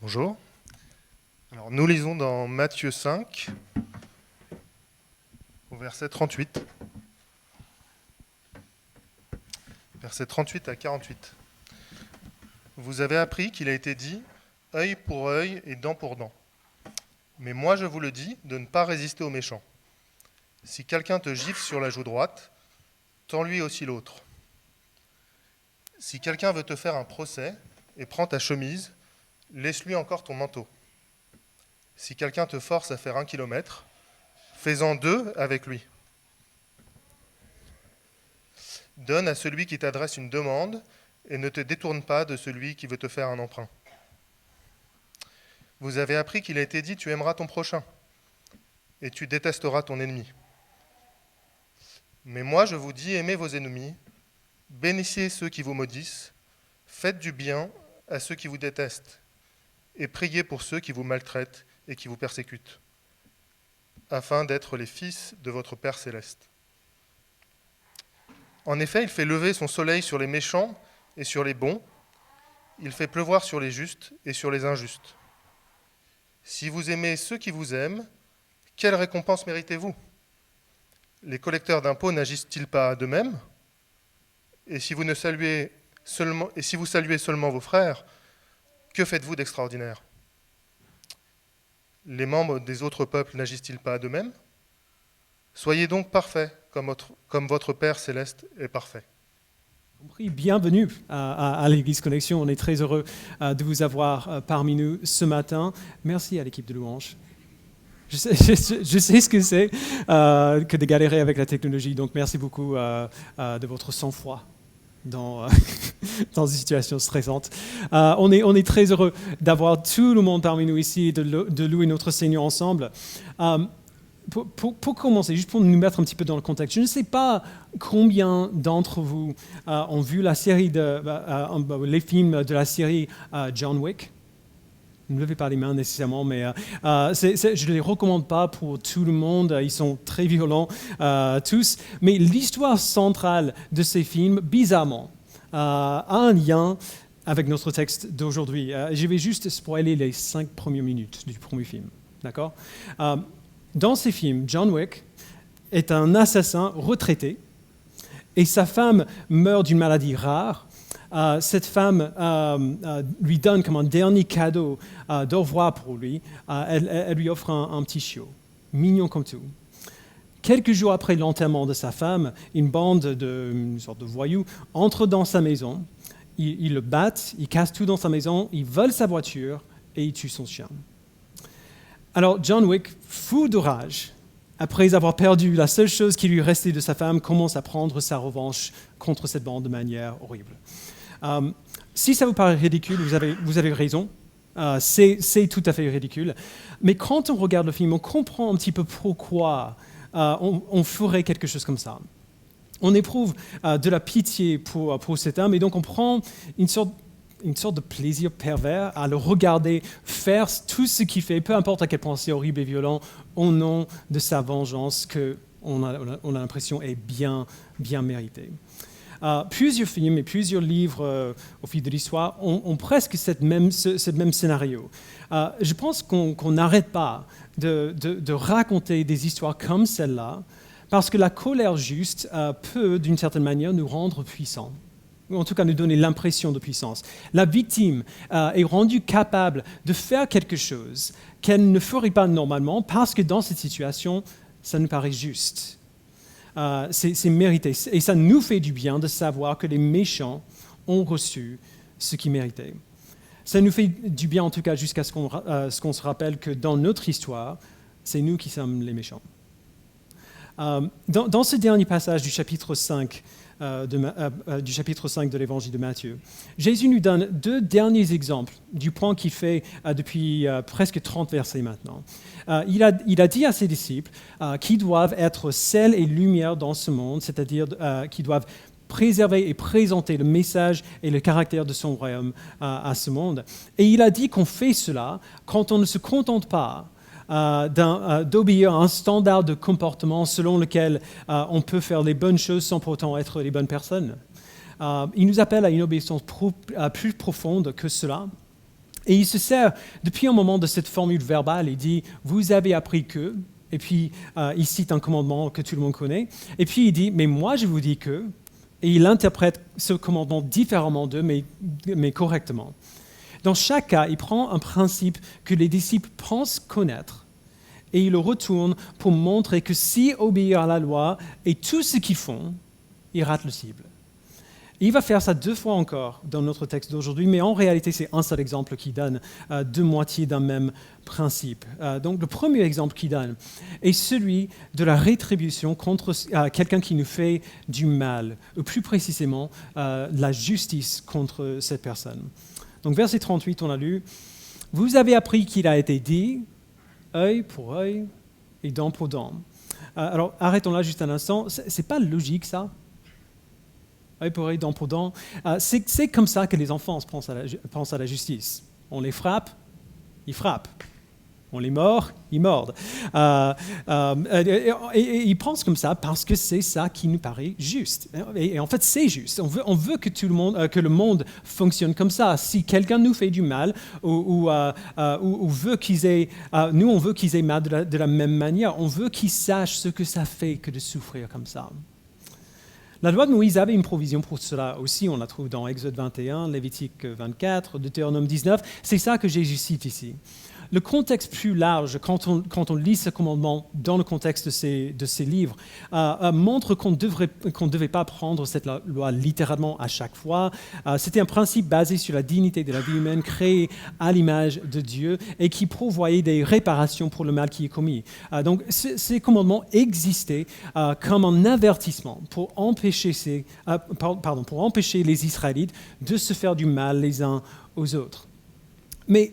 Bonjour. Alors, nous lisons dans Matthieu 5, au verset 38. Versets 38 à 48. Vous avez appris qu'il a été dit « œil pour œil et dent pour dent ». Mais moi je vous le dis, de ne pas résister aux méchants. Si quelqu'un te gifle sur la joue droite, tends-lui aussi l'autre. Si quelqu'un veut te faire un procès et prend ta chemise, laisse-lui encore ton manteau. Si quelqu'un te force à faire 1 kilomètre, fais-en 2 avec lui. Donne à celui qui t'adresse une demande et ne te détourne pas de celui qui veut te faire un emprunt. Vous avez appris qu'il a été dit « tu aimeras ton prochain et tu détesteras ton ennemi ». Mais moi je vous dis « aimez vos ennemis, bénissez ceux qui vous maudissent, faites du bien à ceux qui vous détestent et priez pour ceux qui vous maltraitent et qui vous persécutent, afin d'être les fils de votre Père céleste. En effet, il fait lever son soleil sur les méchants et sur les bons, il fait pleuvoir sur les justes et sur les injustes. Si vous aimez ceux qui vous aiment, quelle récompense méritez-vous ? Les collecteurs d'impôts n'agissent-ils pas de même ? Et si vous saluez seulement vos frères, que faites-vous d'extraordinaire ? Les membres des autres peuples n'agissent-ils pas de même ? Soyez donc parfaits, comme votre Père céleste est parfait. Bienvenue à l'Église Connexion. On est très heureux de vous avoir parmi nous ce matin. Merci à l'équipe de Louange. Je sais ce que c'est que de galérer avec la technologie, donc merci beaucoup de votre sang-froid dans une situation stressante. On est très heureux d'avoir tout le monde parmi nous ici et de louer notre Seigneur ensemble. Pour commencer, juste pour nous mettre un petit peu dans le contexte, je ne sais pas combien d'entre vous ont vu la série les films de la série John Wick. Ne levez pas les mains nécessairement, mais je ne les recommande pas pour tout le monde. Ils sont très violents tous. Mais l'histoire centrale de ces films, bizarrement, a un lien avec notre texte d'aujourd'hui. Je vais juste spoiler les 5 premières minutes du premier film. D'accord ? Dans ces films, John Wick est un assassin retraité et sa femme meurt d'une maladie rare. Cette femme lui donne comme un dernier cadeau d'au revoir pour lui. Elle lui offre un petit chiot, mignon comme tout. Quelques jours après l'enterrement de sa femme, une sorte de voyous entre dans sa maison. Ils le battent, ils cassent tout dans sa maison, ils volent sa voiture et ils tuent son chien. Alors John Wick, fou de rage, après avoir perdu la seule chose qui lui restait de sa femme, commence à prendre sa revanche contre cette bande de manière horrible. Si ça vous paraît ridicule, vous avez raison, c'est tout à fait ridicule. Mais quand on regarde le film, on comprend un petit peu pourquoi on ferait quelque chose comme ça. On éprouve de la pitié pour cet homme et donc on prend une sorte de plaisir pervers à le regarder faire tout ce qu'il fait, peu importe à quel point c'est horrible et violent, au nom de sa vengeance qu'on a l'impression est bien méritée. Plusieurs films et plusieurs livres au fil de l'histoire ont presque ce même scénario. Je pense qu'on n'arrête pas de raconter des histoires comme celle-là parce que la colère juste peut, d'une certaine manière, nous rendre puissants. En tout cas nous donner l'impression de puissance. La victime est rendue capable de faire quelque chose qu'elle ne ferait pas normalement parce que dans cette situation, ça nous paraît juste. C'est mérité. Et ça nous fait du bien de savoir que les méchants ont reçu ce qu'ils méritaient. Ça nous fait du bien en tout cas jusqu'à ce qu'on se rappelle que dans notre histoire, c'est nous qui sommes les méchants. Dans ce dernier passage du chapitre 5, de l'évangile de Matthieu, Jésus nous donne 2 derniers exemples du point qu'il fait depuis presque 30 versets maintenant. Il a dit à ses disciples qu'ils doivent être sel et lumière dans ce monde, c'est-à-dire qu'ils doivent préserver et présenter le message et le caractère de son royaume à ce monde. Et il a dit qu'on fait cela quand on ne se contente pas d'obéir à un standard de comportement selon lequel on peut faire les bonnes choses sans pourtant être les bonnes personnes. Il nous appelle à une obéissance plus profonde que cela. Et il se sert depuis un moment de cette formule verbale. Il dit « vous avez appris que », et puis il cite un commandement que tout le monde connaît, et puis il dit « mais moi je vous dis que », et il interprète ce commandement différemment d'eux, mais correctement. Dans chaque cas, il prend un principe que les disciples pensent connaître, et il le retourne pour montrer que si obéir à la loi et tout ce qu'ils font, ils ratent le cible. Il va faire ça 2 fois encore dans notre texte d'aujourd'hui, mais en réalité, c'est un seul exemple qui donne 2 moitiés d'un même principe. Donc, le premier exemple qu'il donne est celui de la rétribution contre quelqu'un qui nous fait du mal, ou plus précisément, la justice contre cette personne. Donc, verset 38, on a lu « Vous avez appris qu'il a été dit, œil pour œil et dent pour dent. » Alors, arrêtons là juste un instant. C'est pas logique, ça? Œil pour œil, dent pour dent. C'est comme ça que les enfants pensent à la justice. On les frappe, ils frappent. On les mord, ils mordent. Et ils pensent comme ça parce que c'est ça qui nous paraît juste. Et en fait, c'est juste. On veut que que le monde fonctionne comme ça. Si quelqu'un nous fait du mal ou veut qu'ils aient, nous on veut qu'ils aient mal de la même manière. On veut qu'ils sachent ce que ça fait que de souffrir comme ça. La loi de Moïse avait une provision pour cela aussi, on la trouve dans Exode 21, Lévitique 24, Deutéronome 19, c'est ça que Jésus cite ici. Le contexte plus large, quand on lit ce commandement dans le contexte de ces livres, montre qu'on ne devait pas prendre cette loi littéralement à chaque fois. C'était un principe basé sur la dignité de la vie humaine, créée à l'image de Dieu et qui prévoyait des réparations pour le mal qui est commis. Donc ces commandements existaient comme un avertissement pour empêcher les Israélites de se faire du mal les uns aux autres. Mais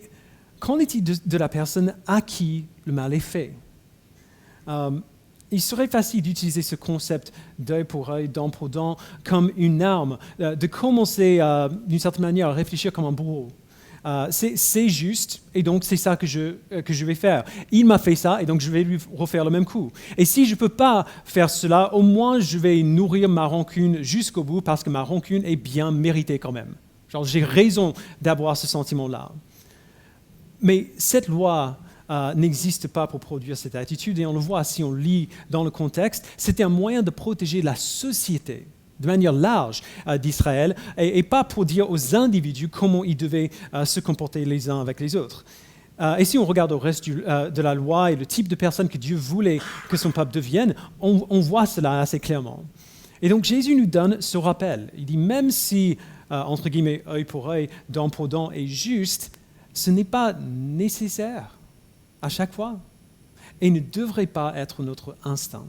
qu'en est-il de la personne à qui le mal est fait? Il serait facile d'utiliser ce concept d'œil pour œil, dent pour dent, comme une arme, de commencer d'une certaine manière à réfléchir comme un bourreau. C'est juste, et donc c'est ça que je vais faire. Il m'a fait ça, et donc je vais lui refaire le même coup. Et si je ne peux pas faire cela, au moins je vais nourrir ma rancune jusqu'au bout, parce que ma rancune est bien méritée quand même. Genre, j'ai raison d'avoir ce sentiment-là. Mais cette loi n'existe pas pour produire cette attitude, et on le voit si on lit dans le contexte. C'était un moyen de protéger la société de manière large d'Israël, et pas pour dire aux individus comment ils devaient se comporter les uns avec les autres. Et si on regarde au reste de la loi et le type de personne que Dieu voulait que son peuple devienne, on voit cela assez clairement. Et donc Jésus nous donne ce rappel. Il dit même si, entre guillemets, œil pour œil, dent pour dent est juste, ce n'est pas nécessaire à chaque fois et ne devrait pas être notre instinct.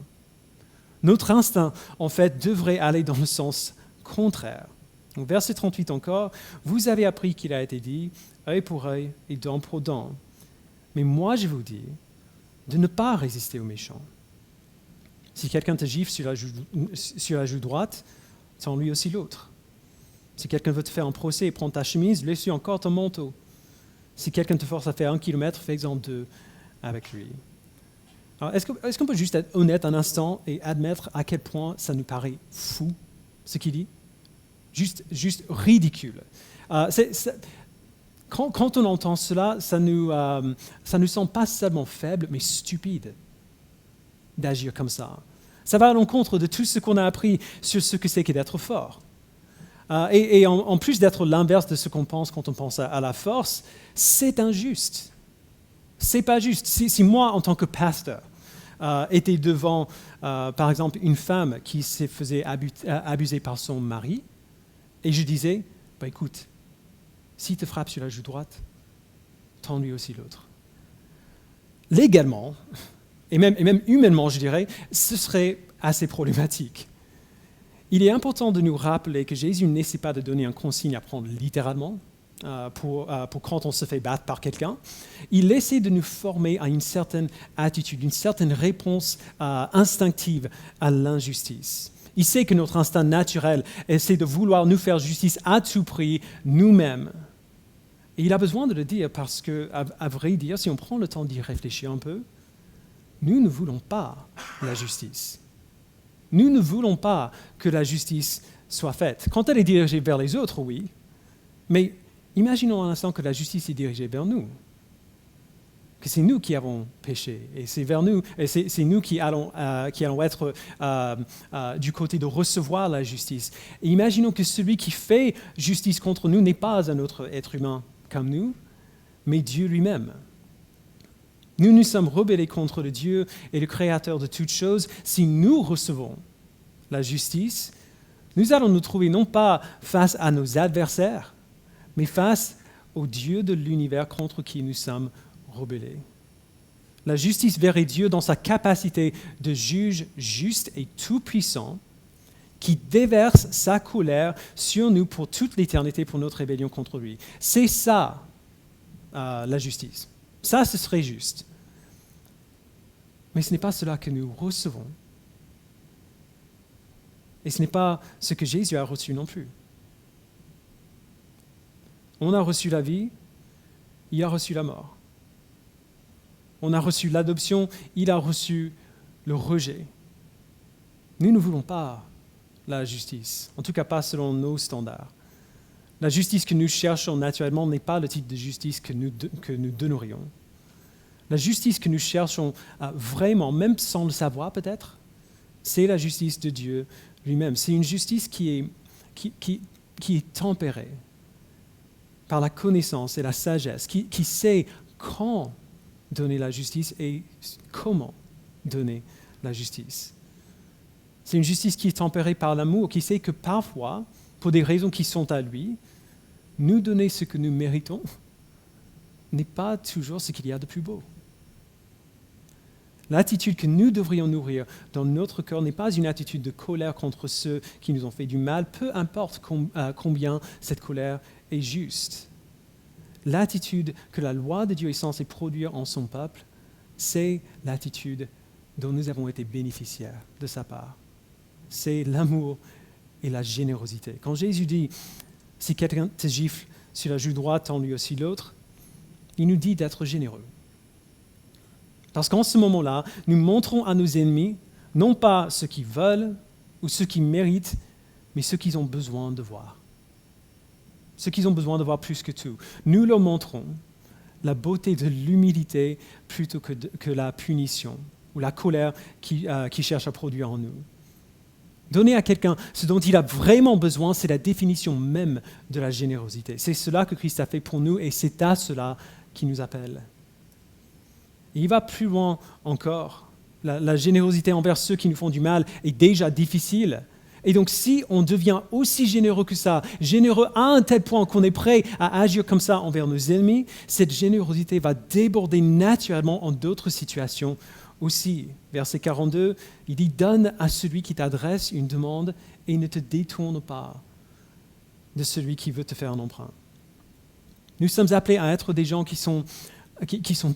Notre instinct, en fait, devrait aller dans le sens contraire. Donc, verset 38 encore, « Vous avez appris qu'il a été dit, œil pour œil et dent pour dent. Mais moi, je vous dis de ne pas résister aux méchants. Si quelqu'un te gifle sur la joue droite, tends-lui aussi l'autre. Si quelqu'un veut te faire un procès et prendre ta chemise, laisse-lui encore ton manteau. Si quelqu'un te force à faire 1 kilomètre, fais-en 2 avec lui. » Alors, est-ce qu'on peut juste être honnête un instant et admettre à quel point ça nous paraît fou, ce qu'il dit? Juste ridicule. Quand on entend cela, ça nous semble pas seulement faible, mais stupide d'agir comme ça. Ça va à l'encontre de tout ce qu'on a appris sur ce que c'est que d'être fort. Et en plus d'être l'inverse de ce qu'on pense quand on pense à la force, c'est injuste. C'est pas juste. Si moi, en tant que pasteur, était devant, par exemple, une femme qui se faisait abuser par son mari, et je disais, écoute, s'il te frappe sur la joue droite, tends-lui aussi l'autre. Légalement, et même humainement, je dirais, ce serait assez problématique. Il est important de nous rappeler que Jésus n'essaie pas de donner un consigne à prendre littéralement pour quand on se fait battre par quelqu'un. Il essaie de nous former à une certaine attitude, une certaine réponse instinctive à l'injustice. Il sait que notre instinct naturel essaie de vouloir nous faire justice à tout prix nous-mêmes. Et il a besoin de le dire parce que, à vrai dire, si on prend le temps d'y réfléchir un peu, nous ne voulons pas la justice. Nous ne voulons pas que la justice soit faite. Quand elle est dirigée vers les autres, oui, mais imaginons un instant que la justice est dirigée vers nous, que c'est nous qui avons péché, et c'est vers nous, et c'est nous qui allons être du côté de recevoir la justice. Et imaginons que celui qui fait justice contre nous n'est pas un autre être humain comme nous, mais Dieu lui-même. Nous nous sommes rebellés contre le Dieu et le Créateur de toutes choses. Si nous recevons la justice, nous allons nous trouver non pas face à nos adversaires, mais face au Dieu de l'univers contre qui nous sommes rebellés. La justice verrait Dieu dans sa capacité de juge juste et tout-puissant qui déverse sa colère sur nous pour toute l'éternité pour notre rébellion contre lui. C'est ça, la justice. Ça, ce serait juste. Mais ce n'est pas cela que nous recevons. Et ce n'est pas ce que Jésus a reçu non plus. On a reçu la vie, il a reçu la mort. On a reçu l'adoption, il a reçu le rejet. Nous ne voulons pas la justice, en tout cas pas selon nos standards. La justice que nous cherchons naturellement n'est pas le type de justice que nous donnerions. La justice que nous cherchons vraiment, même sans le savoir peut-être, c'est la justice de Dieu lui-même. C'est une justice qui est tempérée par la connaissance et la sagesse, qui sait quand donner la justice et comment donner la justice. C'est une justice qui est tempérée par l'amour, qui sait que parfois, pour des raisons qui sont à lui, nous donner ce que nous méritons n'est pas toujours ce qu'il y a de plus beau. L'attitude que nous devrions nourrir dans notre cœur n'est pas une attitude de colère contre ceux qui nous ont fait du mal, peu importe combien cette colère est juste. L'attitude que la loi de Dieu est censée produire en son peuple, c'est l'attitude dont nous avons été bénéficiaires de sa part. C'est l'amour et la générosité. Quand Jésus dit « Si quelqu'un te gifle sur la joue droite, tends-lui aussi l'autre », il nous dit d'être généreux. Parce qu'en ce moment-là, nous montrons à nos ennemis, non pas ce qu'ils veulent ou ce qu'ils méritent, mais ce qu'ils ont besoin de voir. Ce qu'ils ont besoin de voir plus que tout. Nous leur montrons la beauté de l'humilité plutôt que la punition ou la colère qui cherche à produire en nous. Donner à quelqu'un ce dont il a vraiment besoin, c'est la définition même de la générosité. C'est cela que Christ a fait pour nous et c'est à cela qu'il nous appelle. Et il va plus loin encore. La générosité envers ceux qui nous font du mal est déjà difficile. Et donc si on devient aussi généreux que ça, généreux à un tel point qu'on est prêt à agir comme ça envers nos ennemis, cette générosité va déborder naturellement en d'autres situations aussi. Verset 42, il dit « Donne à celui qui t'adresse une demande et ne te détourne pas de celui qui veut te faire un emprunt. » Nous sommes appelés à être des gens qui sont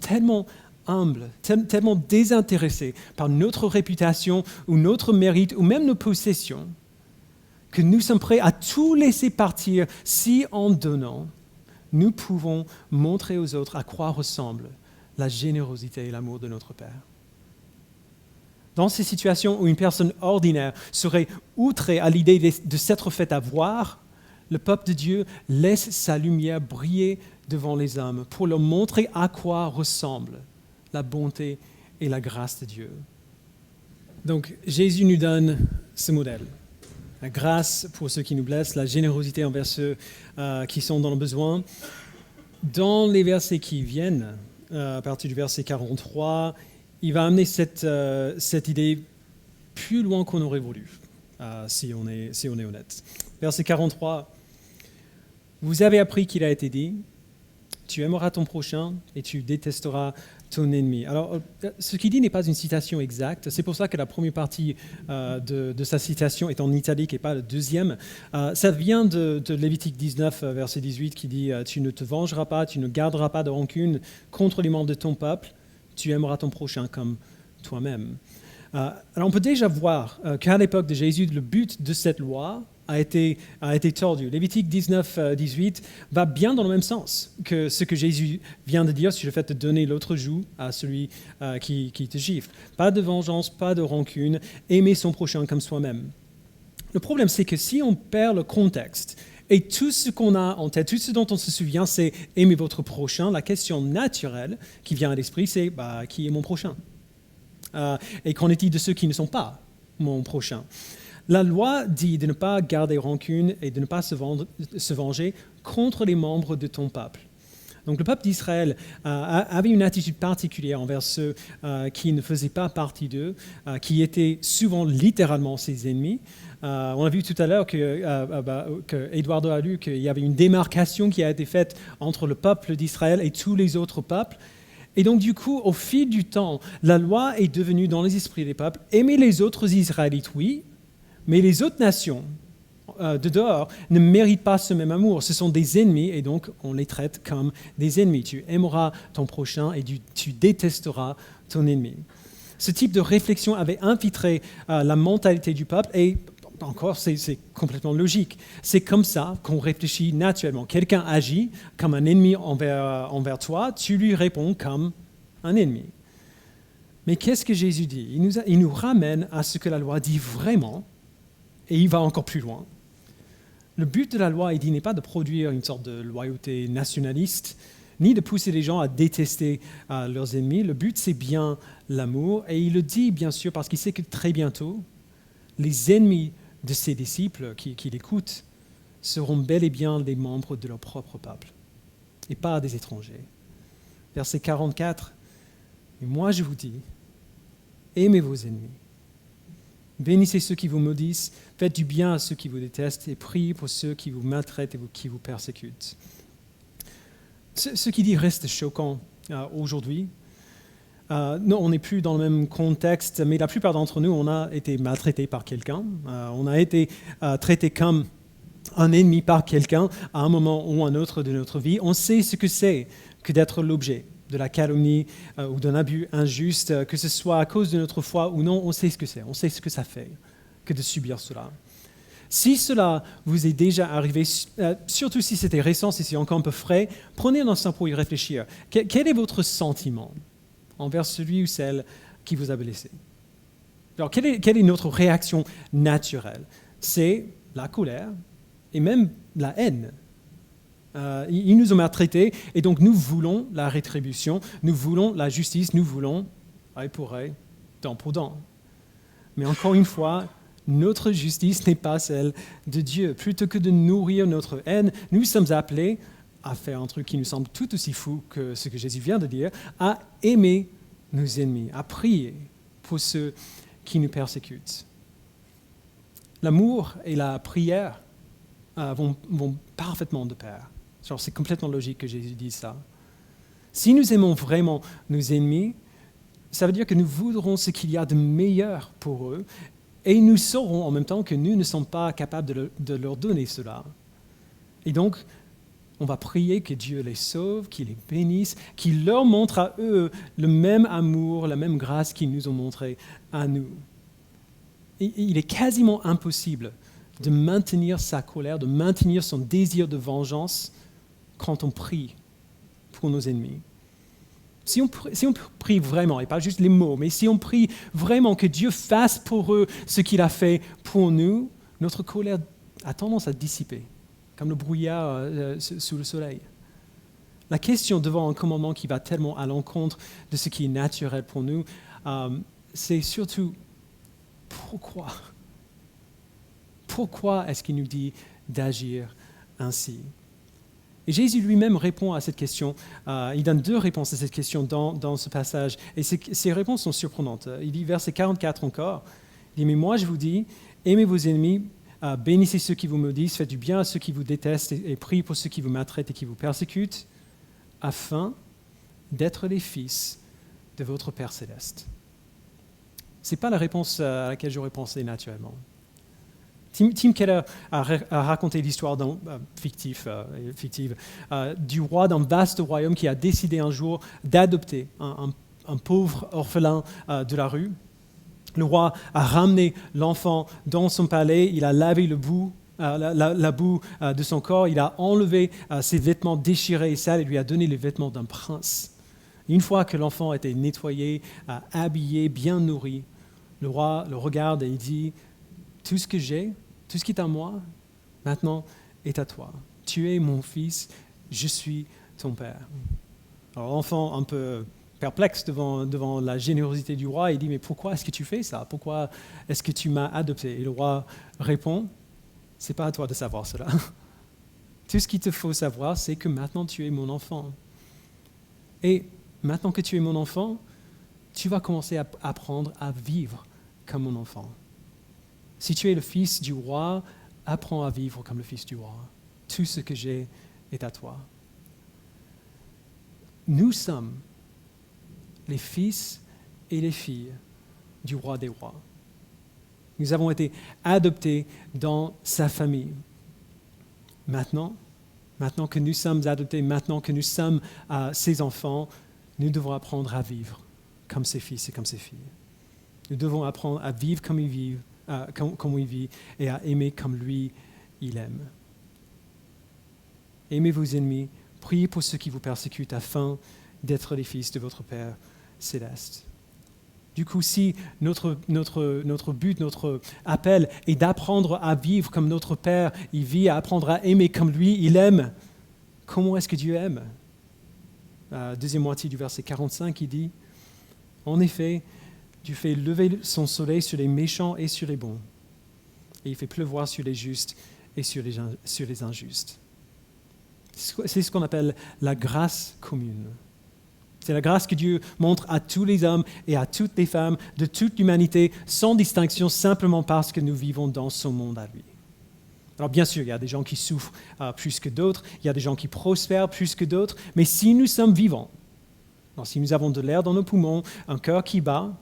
tellement humbles, tellement désintéressés par notre réputation ou notre mérite ou même nos possessions, que nous sommes prêts à tout laisser partir si en donnant, nous pouvons montrer aux autres à quoi ressemble la générosité et l'amour de notre Père. Dans ces situations où une personne ordinaire serait outrée à l'idée de s'être fait avoir, le peuple de Dieu laisse sa lumière briller devant les hommes pour leur montrer à quoi ressemble la bonté et la grâce de Dieu. Donc Jésus nous donne ce modèle. La grâce pour ceux qui nous blessent, la générosité envers ceux qui sont dans le besoin. Dans les versets qui viennent, à partir du verset 43, il va amener cette idée plus loin qu'on aurait voulu, si on est honnête. Verset 43, « Vous avez appris qu'il a été dit, tu aimeras ton prochain et tu détesteras ton ennemi. » Alors, ce qu'il dit n'est pas une citation exacte. C'est pour ça que la première partie de sa citation est en italique et pas la deuxième. Ça vient de Lévitique 19, verset 18, qui dit « Tu ne te vengeras pas, tu ne garderas pas de rancune contre les membres de ton peuple, tu aimeras ton prochain comme toi-même. » Alors, on peut déjà voir qu'à l'époque de Jésus, le but de cette loi a été tordu. Lévitique 19, 18 va bien dans le même sens que ce que Jésus vient de dire sur le fait de donner l'autre joue à celui qui te gifle. Pas de vengeance, pas de rancune, aimer son prochain comme soi-même. Le problème, c'est que si on perd le contexte Et tout ce qu'on a en tête, tout ce dont on se souvient, c'est aimer votre prochain. La question naturelle qui vient à l'esprit, c'est qui est mon prochain? Et qu'en est-il de ceux qui ne sont pas mon prochain? La loi dit de ne pas garder rancune et de ne pas se venger contre les membres de ton peuple. Donc le peuple d'Israël avait une attitude particulière envers ceux qui ne faisaient pas partie d'eux, qui étaient souvent littéralement ses ennemis. On a vu tout à l'heure que Eduardo a lu qu'il y avait une démarcation qui a été faite entre le peuple d'Israël et tous les autres peuples. Et donc du coup, au fil du temps, la loi est devenue dans les esprits des peuples, aimer les autres Israélites, oui, mais les autres nations de dehors ne méritent pas ce même amour. Ce sont des ennemis et donc on les traite comme des ennemis. Tu aimeras ton prochain et tu détesteras ton ennemi. Ce type de réflexion avait infiltré la mentalité du peuple et encore, c'est complètement logique. C'est comme ça qu'on réfléchit naturellement. Quelqu'un agit comme un ennemi envers toi, tu lui réponds comme un ennemi. Mais qu'est-ce que Jésus dit? Il nous ramène à ce que la loi dit vraiment, et il va encore plus loin. Le but de la loi, il dit, n'est pas de produire une sorte de loyauté nationaliste, ni de pousser les gens à détester leurs ennemis. Le but, c'est bien l'amour, et il le dit bien sûr parce qu'il sait que très bientôt, les ennemis de ses disciples qui l'écoutent seront bel et bien des membres de leur propre peuple et pas des étrangers. Verset 44, « Et moi je vous dis, aimez vos ennemis, bénissez ceux qui vous maudissent, faites du bien à ceux qui vous détestent et priez pour ceux qui vous maltraitent et qui vous persécutent. » Ce qui dit reste choquant aujourd'hui. Non, on n'est plus dans le même contexte, mais la plupart d'entre nous, on a été maltraités par quelqu'un, on a été traités comme un ennemi par quelqu'un à un moment ou un autre de notre vie. On sait ce que c'est que d'être l'objet de la calomnie ou d'un abus injuste, que ce soit à cause de notre foi ou non, on sait ce que c'est, on sait ce que ça fait que de subir cela. Si cela vous est déjà arrivé, surtout si c'était récent, si c'est encore un peu frais, prenez un instant pour y réfléchir. Quel est votre sentiment envers celui ou celle qui vous a blessé? Alors, quelle est notre réaction naturelle? C'est la colère et même la haine. Ils nous ont maltraités et donc nous voulons la rétribution, nous voulons la justice, nous voulons œil pour œil, dent pour dent. Mais encore une fois, notre justice n'est pas celle de Dieu. Plutôt que de nourrir notre haine, nous sommes appelés à faire un truc qui nous semble tout aussi fou que ce que Jésus vient de dire, à aimer nos ennemis, à prier pour ceux qui nous persécutent. L'amour et la prière vont parfaitement de pair. C'est complètement logique que Jésus dise ça. Si nous aimons vraiment nos ennemis, ça veut dire que nous voudrons ce qu'il y a de meilleur pour eux et nous saurons en même temps que nous ne sommes pas capables de leur donner cela. Et donc, on va prier que Dieu les sauve, qu'il les bénisse, qu'il leur montre à eux le même amour, la même grâce qu'ils nous ont montré à nous. Et il est quasiment impossible de maintenir sa colère, de maintenir son désir de vengeance quand on prie pour nos ennemis. Si on prie vraiment, et pas juste les mots, mais si on prie vraiment que Dieu fasse pour eux ce qu'il a fait pour nous, notre colère a tendance à dissiper, comme le brouillard sous le soleil. La question devant un commandement qui va tellement à l'encontre de ce qui est naturel pour nous, c'est surtout pourquoi? Pourquoi est-ce qu'il nous dit d'agir ainsi? Et Jésus lui-même répond à cette question. Il donne 2 réponses à cette question dans ce passage. Et ces réponses sont surprenantes. Il dit, verset 44 encore, il dit, « Mais moi je vous dis, aimez vos ennemis, bénissez ceux qui vous maudissent, faites du bien à ceux qui vous détestent et priez pour ceux qui vous maltraitent et qui vous persécutent, afin d'être les fils de votre Père céleste. » Ce n'est pas la réponse à laquelle j'aurais pensé naturellement. Tim Keller a raconté l'histoire fictive du roi d'un vaste royaume qui a décidé un jour d'adopter un pauvre orphelin de la rue. Le roi a ramené l'enfant dans son palais, il a lavé la boue de son corps, il a enlevé ses vêtements déchirés et sales et lui a donné les vêtements d'un prince. Une fois que l'enfant était nettoyé, habillé, bien nourri, le roi le regarde et il dit « Tout ce que j'ai, tout ce qui est à moi, maintenant, est à toi. Tu es mon fils, je suis ton père. Alors l'enfant, un peu perplexe devant la générosité du roi, il dit, mais pourquoi est-ce que tu fais ça? Pourquoi est-ce que tu m'as adopté? Et le roi répond, c'est pas à toi de savoir cela. Tout ce qu'il te faut savoir, c'est que maintenant tu es mon enfant. Et maintenant que tu es mon enfant, tu vas commencer à apprendre à vivre comme mon enfant. Si tu es le fils du roi, apprends à vivre comme le fils du roi. Tout ce que j'ai est à toi. Nous sommes les fils et les filles du roi des rois. Nous avons été adoptés dans sa famille. Maintenant que nous sommes adoptés, maintenant que nous sommes ses enfants, nous devons apprendre à vivre comme ses fils et comme ses filles. Nous devons apprendre à vivre comme il vit et à aimer comme lui, il aime. Aimez vos ennemis, priez pour ceux qui vous persécutent afin d'être les fils de votre Père céleste. Du coup, si notre but, notre appel est d'apprendre à vivre comme notre Père il vit, à apprendre à aimer comme lui, il aime, comment est-ce que Dieu aime? Deuxième moitié du verset 45, il dit, « En effet, Dieu fait lever son soleil sur les méchants et sur les bons, et il fait pleuvoir sur les justes et sur les injustes. » C'est ce qu'on appelle la grâce commune. C'est la grâce que Dieu montre à tous les hommes et à toutes les femmes de toute l'humanité, sans distinction, simplement parce que nous vivons dans son monde à lui. Alors bien sûr, il y a des gens qui souffrent plus que d'autres, il y a des gens qui prospèrent plus que d'autres, mais si nous sommes vivants, alors si nous avons de l'air dans nos poumons, un cœur qui bat,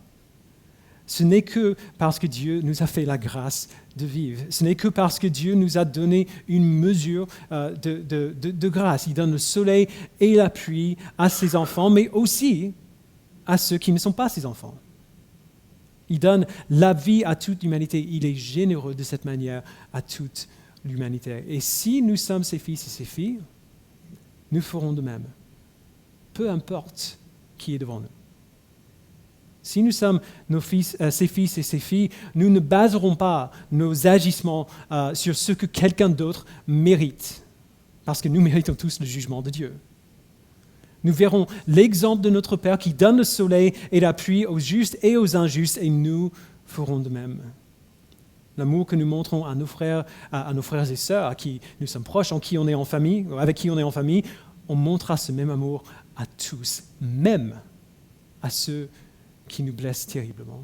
ce n'est que parce que Dieu nous a fait la grâce de vivre. Ce n'est que parce que Dieu nous a donné une mesure de grâce. Il donne le soleil et la pluie à ses enfants, mais aussi à ceux qui ne sont pas ses enfants. Il donne la vie à toute l'humanité. Il est généreux de cette manière à toute l'humanité. Et si nous sommes ses fils et ses filles, nous ferons de même. Peu importe qui est devant nous. Si nous sommes ses fils et ses filles, nous ne baserons pas nos agissements sur ce que quelqu'un d'autre mérite, parce que nous méritons tous le jugement de Dieu. Nous verrons l'exemple de notre Père qui donne le soleil et la pluie aux justes et aux injustes, et nous ferons de même. L'amour que nous montrons à nos frères et sœurs, à qui nous sommes proches, avec qui on est en famille, on montrera ce même amour à tous, même à ceux qui nous blessent terriblement.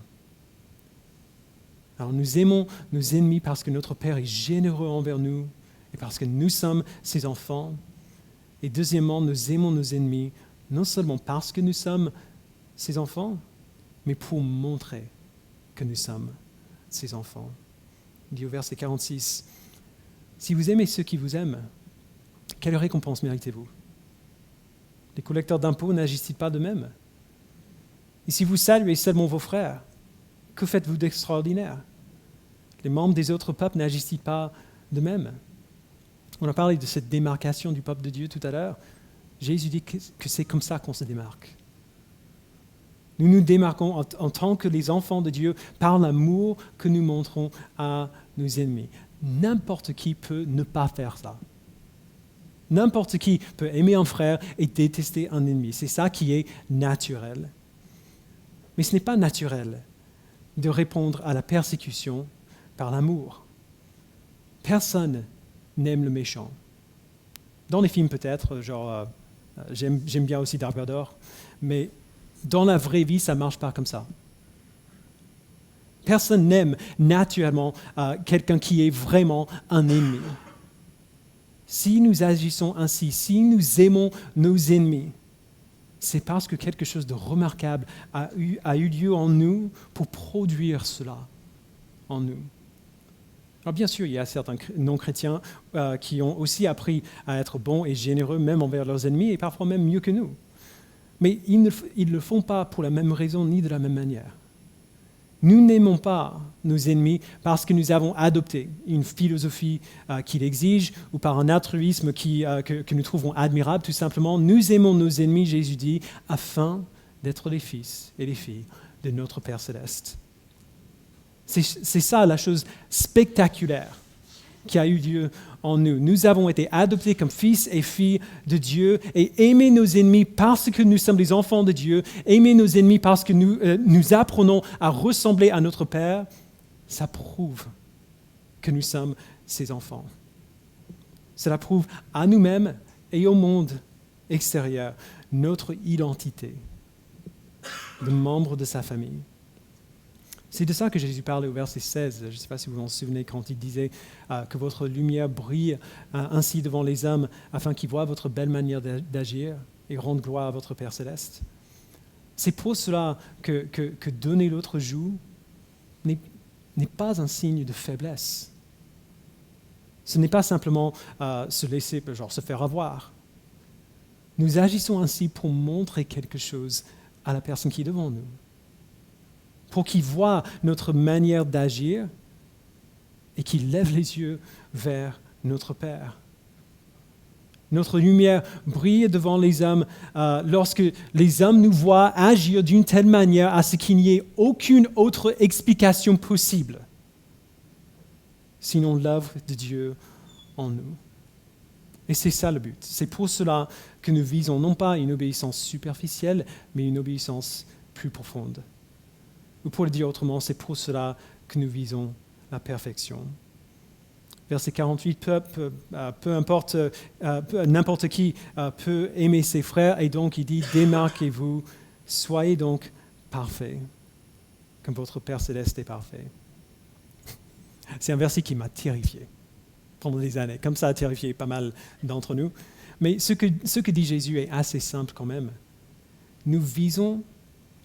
Alors nous aimons nos ennemis parce que notre Père est généreux envers nous et parce que nous sommes ses enfants. Et deuxièmement, nous aimons nos ennemis non seulement parce que nous sommes ses enfants, mais pour montrer que nous sommes ses enfants. Il dit au verset 46, « Si vous aimez ceux qui vous aiment, quelle récompense méritez-vous? Les collecteurs d'impôts n'agissent-ils pas de même? Et si vous saluez seulement vos frères, que faites-vous d'extraordinaire? Les membres des autres peuples n'agissent-ils pas de même? » On a parlé de cette démarcation du peuple de Dieu tout à l'heure. Jésus dit que c'est comme ça qu'on se démarque. Nous nous démarquons en tant que les enfants de Dieu par l'amour que nous montrons à nos ennemis. N'importe qui peut ne pas faire ça. N'importe qui peut aimer un frère et détester un ennemi. C'est ça qui est naturel. Mais ce n'est pas naturel de répondre à la persécution par l'amour. Personne n'aime le méchant. Dans les films peut-être, j'aime bien aussi Dark Vador, mais dans la vraie vie, ça ne marche pas comme ça. Personne n'aime naturellement quelqu'un qui est vraiment un ennemi. Si nous agissons ainsi, si nous aimons nos ennemis, c'est parce que quelque chose de remarquable a eu lieu en nous pour produire cela en nous. Alors bien sûr, il y a certains non-chrétiens qui ont aussi appris à être bons et généreux, même envers leurs ennemis, et parfois même mieux que nous. Mais ils ne le font pas pour la même raison ni de la même manière. Nous n'aimons pas nos ennemis parce que nous avons adopté une philosophie qui l'exige ou par un altruisme que nous trouvons admirable, tout simplement. Nous aimons nos ennemis, Jésus dit, afin d'être les fils et les filles de notre Père céleste. C'est ça la chose spectaculaire qui a eu lieu en nous. Nous avons été adoptés comme fils et filles de Dieu et aimer nos ennemis parce que nous sommes les enfants de Dieu, aimer nos ennemis parce que nous apprenons à ressembler à notre Père, ça prouve que nous sommes ses enfants. Cela prouve à nous-mêmes et au monde extérieur notre identité de membres de sa famille. C'est de ça que Jésus parlait au verset 16. Je ne sais pas si vous vous en souvenez quand il disait que votre lumière brille ainsi devant les hommes afin qu'ils voient votre belle manière d'agir et rendent gloire à votre Père céleste. C'est pour cela que donner l'autre joue n'est pas un signe de faiblesse. Ce n'est pas simplement se laisser se faire avoir. Nous agissons ainsi pour montrer quelque chose à la personne qui est devant nous, pour qu'il voit notre manière d'agir et qu'il lève les yeux vers notre Père. Notre lumière brille devant les hommes lorsque les hommes nous voient agir d'une telle manière à ce qu'il n'y ait aucune autre explication possible, sinon l'œuvre de Dieu en nous. Et c'est ça le but. C'est pour cela que nous visons non pas une obéissance superficielle, mais une obéissance plus profonde. Ou pour le dire autrement, c'est pour cela que nous visons la perfection. Verset 48, peu importe, n'importe qui peut aimer ses frères, et donc il dit, démarquez-vous, soyez donc parfaits, comme votre Père céleste est parfait. C'est un verset qui m'a terrifié pendant des années, comme ça a terrifié pas mal d'entre nous. Mais ce que dit Jésus est assez simple quand même. Nous visons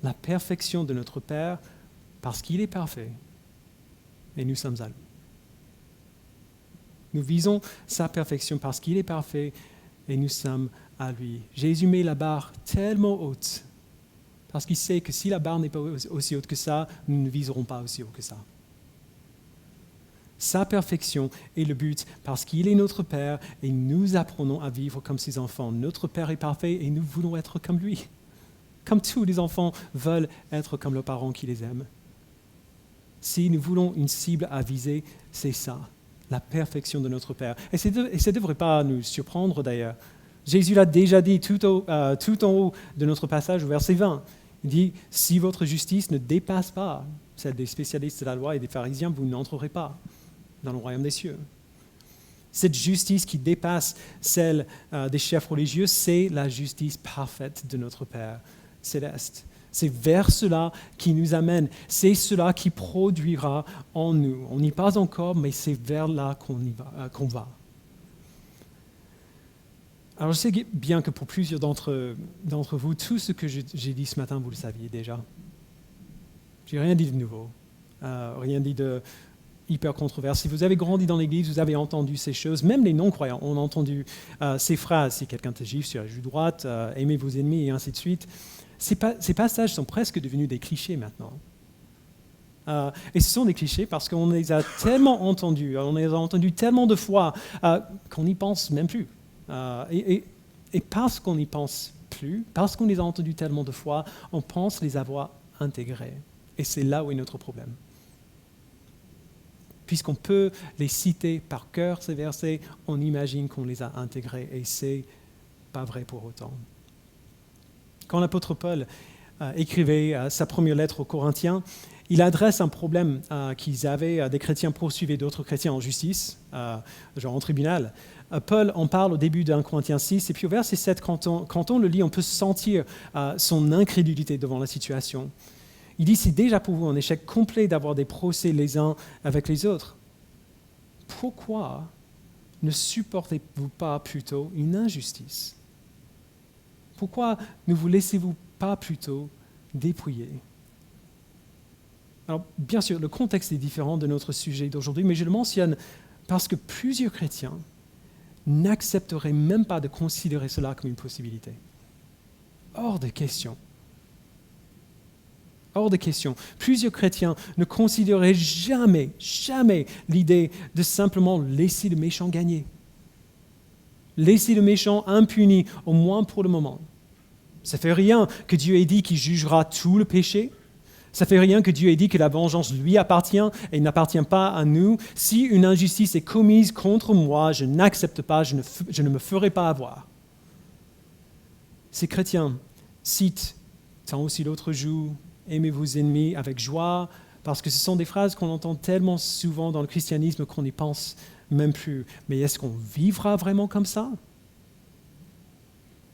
la perfection de notre Père parce qu'il est parfait et nous sommes à lui. Nous visons sa perfection parce qu'il est parfait et nous sommes à lui. Jésus met la barre tellement haute parce qu'il sait que si la barre n'est pas aussi haute que ça, nous ne viserons pas aussi haut que ça. Sa perfection est le but parce qu'il est notre Père et nous apprenons à vivre comme ses enfants. Notre Père est parfait et nous voulons être comme lui. Comme tous les enfants veulent être comme leurs parents qui les aiment. Si nous voulons une cible à viser, c'est ça, la perfection de notre Père. Et ça ne devrait pas nous surprendre d'ailleurs. Jésus l'a déjà dit tout en haut de notre passage au verset 20. Il dit, si votre justice ne dépasse pas celle des spécialistes de la loi et des pharisiens, vous n'entrerez pas dans le royaume des cieux. Cette justice qui dépasse celle des chefs religieux, c'est la justice parfaite de notre Père céleste. C'est vers cela qui nous amène. C'est cela qui produira en nous. On n'y est pas encore, mais c'est vers là qu'on va. Alors je sais bien que pour plusieurs d'entre vous, tout ce que j'ai dit ce matin, vous le saviez déjà. Je n'ai rien dit de nouveau, rien dit de hyper controversé. Si vous avez grandi dans l'Église, vous avez entendu ces choses. Même les non-croyants ont entendu ces phrases. Si quelqu'un te gifle sur la joue droite, aimez vos ennemis et ainsi de suite. Ces passages sont presque devenus des clichés maintenant. Et ce sont des clichés parce qu'on les a tellement entendus, on les a entendus tellement de fois qu'on n'y pense même plus. Et parce qu'on n'y pense plus, parce qu'on les a entendus tellement de fois, on pense les avoir intégrés. Et c'est là où est notre problème. Puisqu'on peut les citer par cœur, ces versets, on imagine qu'on les a intégrés. Et c'est pas vrai pour autant. Quand l'apôtre Paul écrivait sa première lettre aux Corinthiens, il adresse un problème qu'ils avaient, des chrétiens poursuivaient d'autres chrétiens en justice, genre en tribunal. Paul en parle au début de 1 Corinthiens 6, et puis au verset 7, quand on le lit, on peut sentir son incrédulité devant la situation. Il dit, c'est déjà pour vous un échec complet d'avoir des procès les uns avec les autres. Pourquoi ne supportez-vous pas plutôt une injustice? Pourquoi ne vous laissez-vous pas plutôt dépouiller? Alors, bien sûr, le contexte est différent de notre sujet d'aujourd'hui, mais je le mentionne parce que plusieurs chrétiens n'accepteraient même pas de considérer cela comme une possibilité. Hors de question. Hors de question. Plusieurs chrétiens ne considéraient jamais l'idée de simplement laisser le méchant gagner. Laisser le méchant impuni, au moins pour le moment. Ça ne fait rien que Dieu ait dit qu'il jugera tout le péché. Ça fait rien que Dieu ait dit que la vengeance lui appartient et n'appartient pas à nous. Si une injustice est commise contre moi, je n'accepte pas, je ne me ferai pas avoir. Ces chrétiens citent « Tends aussi l'autre joue, aimez vos ennemis avec joie », parce que ce sont des phrases qu'on entend tellement souvent dans le christianisme qu'on n'y pense même plus. Mais est-ce qu'on vivra vraiment comme ça?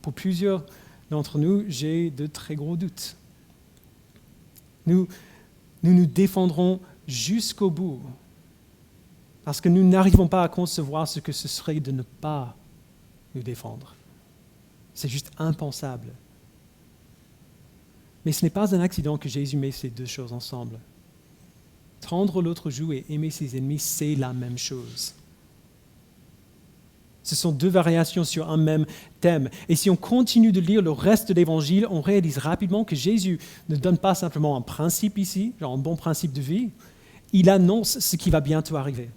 Pour plusieurs d'entre nous, j'ai de très gros doutes. Nous nous défendrons jusqu'au bout, parce que nous n'arrivons pas à concevoir ce que ce serait de ne pas nous défendre. C'est juste impensable. Mais ce n'est pas un accident que Jésus met ces deux choses ensemble. Tendre l'autre joue et aimer ses ennemis, c'est la même chose. Ce sont deux variations sur un même thème. Et si on continue de lire le reste de l'Évangile, on réalise rapidement que Jésus ne donne pas simplement un principe ici, genre un bon principe de vie, il annonce ce qui va bientôt arriver.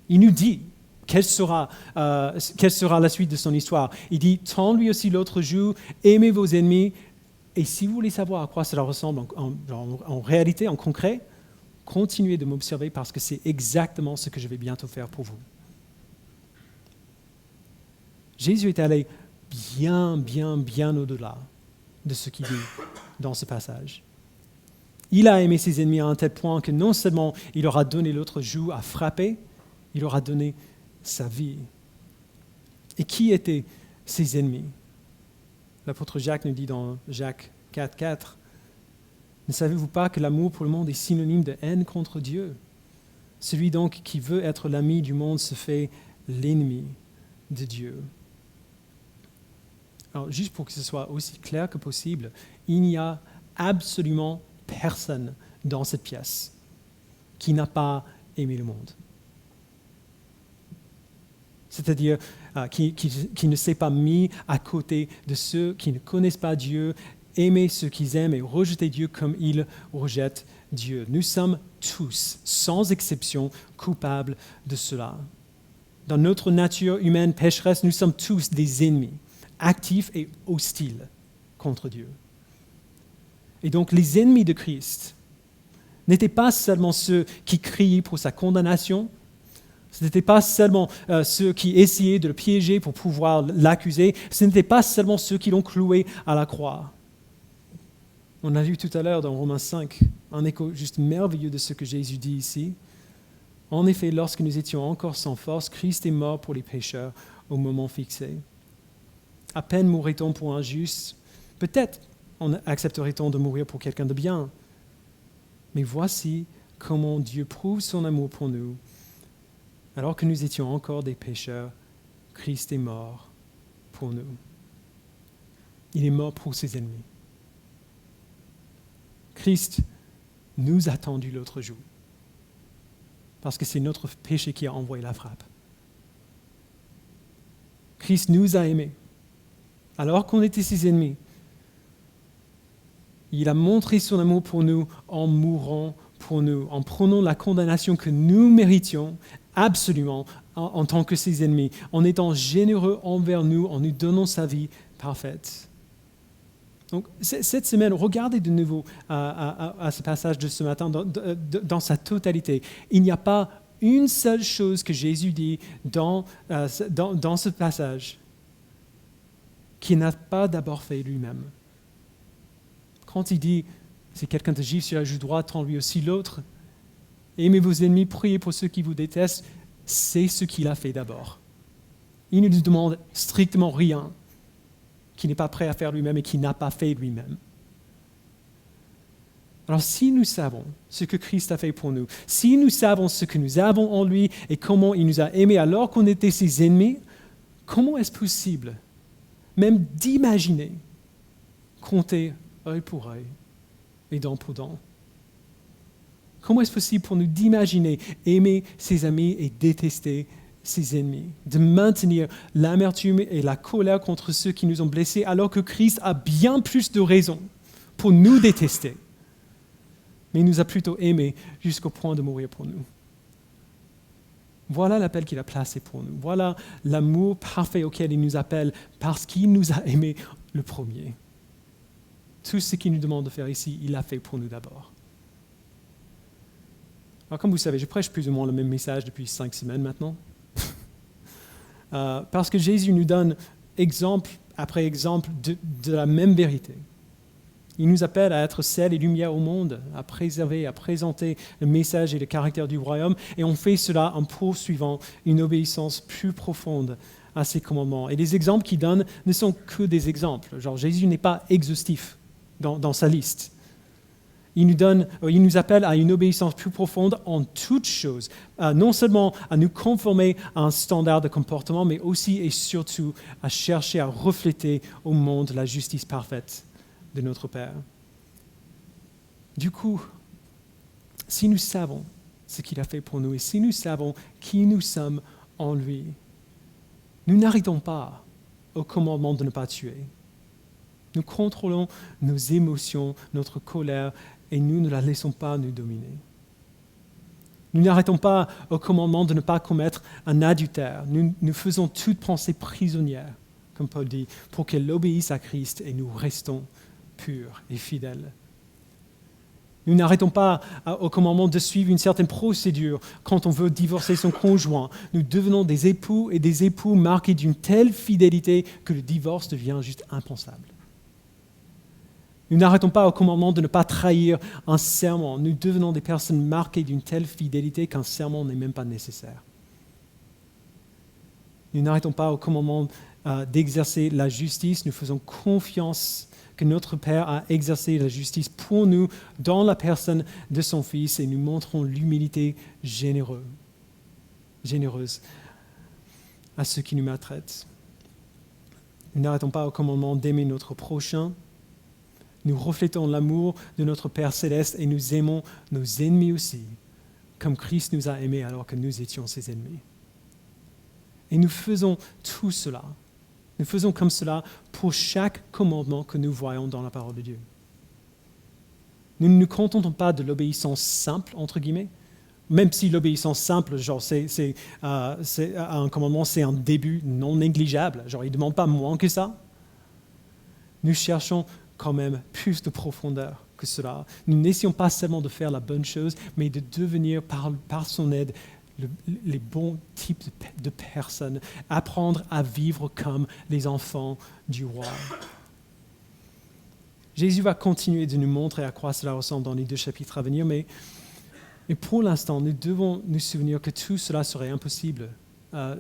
Il nous dit quelle sera la suite de son histoire. Il dit « Tends lui aussi l'autre joue, aimez vos ennemis ». Et si vous voulez savoir à quoi cela ressemble en réalité, en concret, continuez de m'observer parce que c'est exactement ce que je vais bientôt faire pour vous. Jésus est allé bien au-delà de ce qu'il dit dans ce passage. Il a aimé ses ennemis à un tel point que non seulement il leur a donné l'autre joue à frapper, il leur a donné sa vie. Et qui étaient ses ennemis? L'apôtre Jacques nous dit dans Jacques 4:4, « Ne savez-vous pas que l'amour pour le monde est synonyme de haine contre Dieu? Celui donc qui veut être l'ami du monde se fait l'ennemi de Dieu. » Alors, juste pour que ce soit aussi clair que possible, il n'y a absolument personne dans cette pièce qui n'a pas aimé le monde. C'est-à-dire qui ne s'est pas mis à côté de ceux qui ne connaissent pas Dieu, aimer ceux qu'ils aiment et rejeter Dieu comme ils rejettent Dieu. Nous sommes tous, sans exception, coupables de cela. Dans notre nature humaine pécheresse, nous sommes tous des ennemis, actifs et hostiles contre Dieu. Et donc les ennemis de Christ n'étaient pas seulement ceux qui criaient pour sa condamnation, ce n'étaient pas seulement ceux qui essayaient de le piéger pour pouvoir l'accuser, ce n'étaient pas seulement ceux qui l'ont cloué à la croix. On a vu tout à l'heure dans Romains 5 un écho juste merveilleux de ce que Jésus dit ici. En effet, lorsque nous étions encore sans force, Christ est mort pour les pécheurs au moment fixé. À peine mourrait-on pour un juste, peut-être accepterait-on de mourir pour quelqu'un de bien. Mais voici comment Dieu prouve son amour pour nous. Alors que nous étions encore des pécheurs, Christ est mort pour nous. Il est mort pour ses ennemis. Christ nous a tendu l'autre joue, parce que c'est notre péché qui a envoyé la frappe. Christ nous a aimés, alors qu'on était ses ennemis. Il a montré son amour pour nous en mourant pour nous, en prenant la condamnation que nous méritions absolument en tant que ses ennemis, en étant généreux envers nous, en nous donnant sa vie parfaite. Donc, cette semaine, regardez de nouveau à ce passage de ce matin dans sa totalité. Il n'y a pas une seule chose que Jésus dit dans ce passage qu'il n'a pas d'abord fait lui-même. Quand il dit, si quelqu'un te gifle sur la joue droite, tends lui aussi l'autre. Aimez vos ennemis, priez pour ceux qui vous détestent. C'est ce qu'il a fait d'abord. Il ne nous demande strictement rien qu'il n'est pas prêt à faire lui-même et qu'il n'a pas fait lui-même. Alors si nous savons ce que Christ a fait pour nous, si nous savons ce que nous avons en lui et comment il nous a aimés alors qu'on était ses ennemis, comment est-ce possible même d'imaginer compter œil pour œil et dent pour dent? Comment est-ce possible pour nous d'imaginer aimer ses amis et détester ses ennemis, de maintenir l'amertume et la colère contre ceux qui nous ont blessés, alors que Christ a bien plus de raisons pour nous détester, mais il nous a plutôt aimés jusqu'au point de mourir pour nous. Voilà l'appel qu'il a placé pour nous. Voilà l'amour parfait auquel il nous appelle parce qu'il nous a aimés le premier. Tout ce qu'il nous demande de faire ici, il l'a fait pour nous d'abord. Alors comme vous savez, je prêche plus ou moins le même message depuis 5 semaines maintenant. Parce que Jésus nous donne exemple après exemple de la même vérité. Il nous appelle à être sel et lumière au monde, à préserver, à présenter le message et le caractère du royaume, et on fait cela en poursuivant une obéissance plus profonde à ses commandements. Et les exemples qu'il donne ne sont que des exemples. Genre Jésus n'est pas exhaustif dans sa liste. Il nous appelle à une obéissance plus profonde en toutes choses, non seulement à nous conformer à un standard de comportement, mais aussi et surtout à chercher à refléter au monde la justice parfaite de notre Père. Du coup, si nous savons ce qu'il a fait pour nous et si nous savons qui nous sommes en lui, nous n'arrêtons pas au commandement de ne pas tuer. Nous contrôlons nos émotions, notre colère, et nous ne la laissons pas nous dominer. Nous n'arrêtons pas au commandement de ne pas commettre un adultère. Nous faisons toute pensée prisonnière, comme Paul dit, pour qu'elle obéisse à Christ et nous restons purs et fidèles. Nous n'arrêtons pas au commandement de suivre une certaine procédure quand on veut divorcer son conjoint. Nous devenons des époux et des époux marqués d'une telle fidélité que le divorce devient juste impensable. Nous n'arrêtons pas au commandement de ne pas trahir un serment. Nous devenons des personnes marquées d'une telle fidélité qu'un serment n'est même pas nécessaire. Nous n'arrêtons pas au commandement d'exercer la justice. Nous faisons confiance que notre Père a exercé la justice pour nous dans la personne de son Fils et nous montrons l'humilité généreuse à ceux qui nous maltraitent. Nous n'arrêtons pas au commandement d'aimer notre prochain. Nous reflétons l'amour de notre Père céleste et nous aimons nos ennemis aussi, comme Christ nous a aimés alors que nous étions ses ennemis. Et nous faisons tout cela. Nous faisons comme cela pour chaque commandement que nous voyons dans la parole de Dieu. Nous ne nous contentons pas de l'obéissance simple, entre guillemets, même si l'obéissance simple, genre c'est un commandement, c'est un début non négligeable, genre il ne demande pas moins que ça. Nous cherchons quand même plus de profondeur que cela. Nous n'essayons pas seulement de faire la bonne chose, mais de devenir par son aide les bons types de personnes, apprendre à vivre comme les enfants du roi. Jésus va continuer de nous montrer à quoi cela ressemble dans les 2 chapitres à venir, mais pour l'instant, nous devons nous souvenir que tout cela serait impossible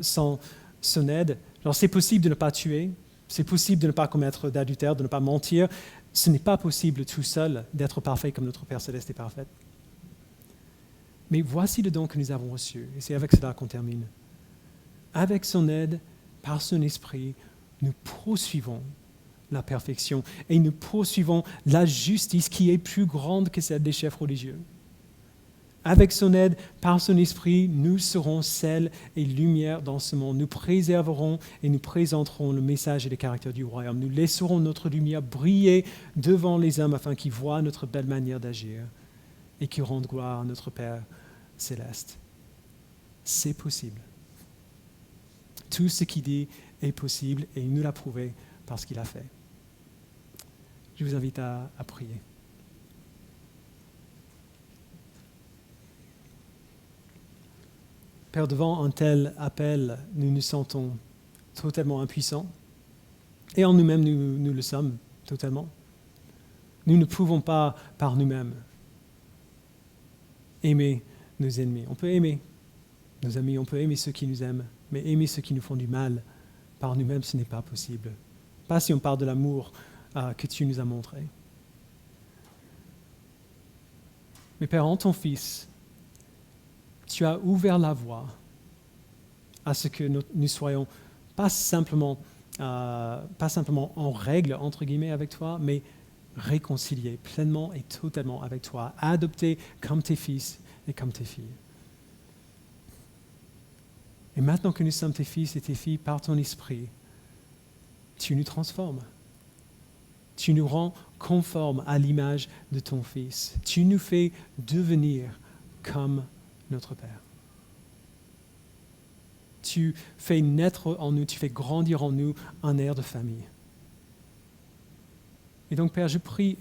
sans son aide. Alors, c'est possible de ne pas tuer, c'est possible de ne pas commettre d'adultère, de ne pas mentir. Ce n'est pas possible tout seul d'être parfait comme notre Père céleste est parfait. Mais voici le don que nous avons reçu, et c'est avec cela qu'on termine. Avec son aide, par son esprit, nous poursuivons la perfection et nous poursuivons la justice qui est plus grande que celle des chefs religieux. Avec son aide, par son esprit, nous serons sel et lumière dans ce monde. Nous préserverons et nous présenterons le message et le caractère du royaume. Nous laisserons notre lumière briller devant les hommes afin qu'ils voient notre belle manière d'agir et qu'ils rendent gloire à notre Père céleste. C'est possible. Tout ce qu'il dit est possible et il nous l'a prouvé parce qu'il a fait. Je vous invite à prier. Père, devant un tel appel, nous nous sentons totalement impuissants. Et en nous-mêmes, nous le sommes totalement. Nous ne pouvons pas, par nous-mêmes, aimer nos ennemis. On peut aimer nos amis, on peut aimer ceux qui nous aiment, mais aimer ceux qui nous font du mal, par nous-mêmes, ce n'est pas possible. Pas si on parle de l'amour que tu nous as montré. Mais Père, en ton Fils, tu as ouvert la voie à ce que nous soyons pas simplement en règle, entre guillemets, avec toi, mais réconciliés pleinement et totalement avec toi, adoptés comme tes fils et comme tes filles. Et maintenant que nous sommes tes fils et tes filles par ton esprit, tu nous transformes. Tu nous rends conformes à l'image de ton Fils. Tu nous fais devenir comme notre Père. Tu fais naître en nous, tu fais grandir en nous un air de famille. Et donc, Père, je prie,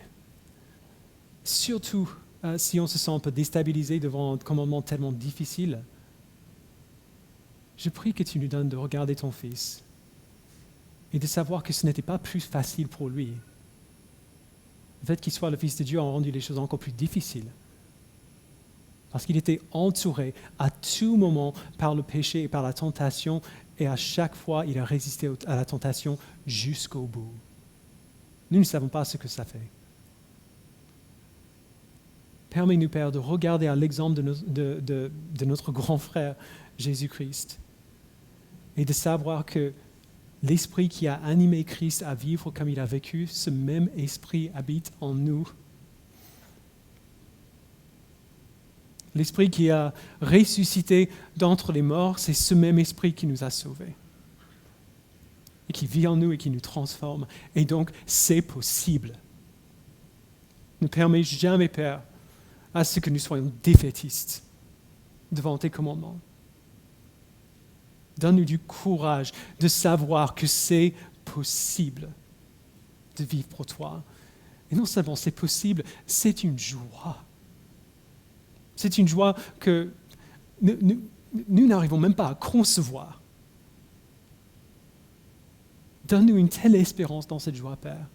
surtout si on se sent un peu déstabilisé devant un commandement tellement difficile, je prie que tu nous donnes de regarder ton Fils et de savoir que ce n'était pas plus facile pour lui. Le fait qu'il soit le Fils de Dieu a rendu les choses encore plus difficiles. Parce qu'il était entouré à tout moment par le péché et par la tentation, et à chaque fois, il a résisté à la tentation jusqu'au bout. Nous ne savons pas ce que ça fait. Permets-nous, Père, de regarder à l'exemple de notre grand frère Jésus-Christ et de savoir que l'esprit qui a animé Christ à vivre comme il a vécu, ce même esprit habite en nous. L'esprit qui a ressuscité d'entre les morts, c'est ce même esprit qui nous a sauvés et qui vit en nous et qui nous transforme. Et donc, c'est possible. Ne permets jamais, Père, à ce que nous soyons défaitistes devant tes commandements. Donne-nous du courage de savoir que c'est possible de vivre pour toi. Et non seulement c'est possible, c'est une joie. C'est une joie que nous n'arrivons même pas à concevoir. Donne-nous une telle espérance dans cette joie, Père,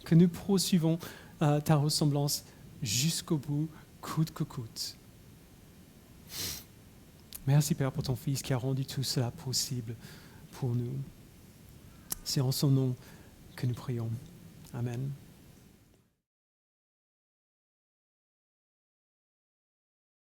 que nous poursuivons ta ressemblance jusqu'au bout, coûte que coûte. Merci, Père, pour ton Fils qui a rendu tout cela possible pour nous. C'est en son nom que nous prions. Amen.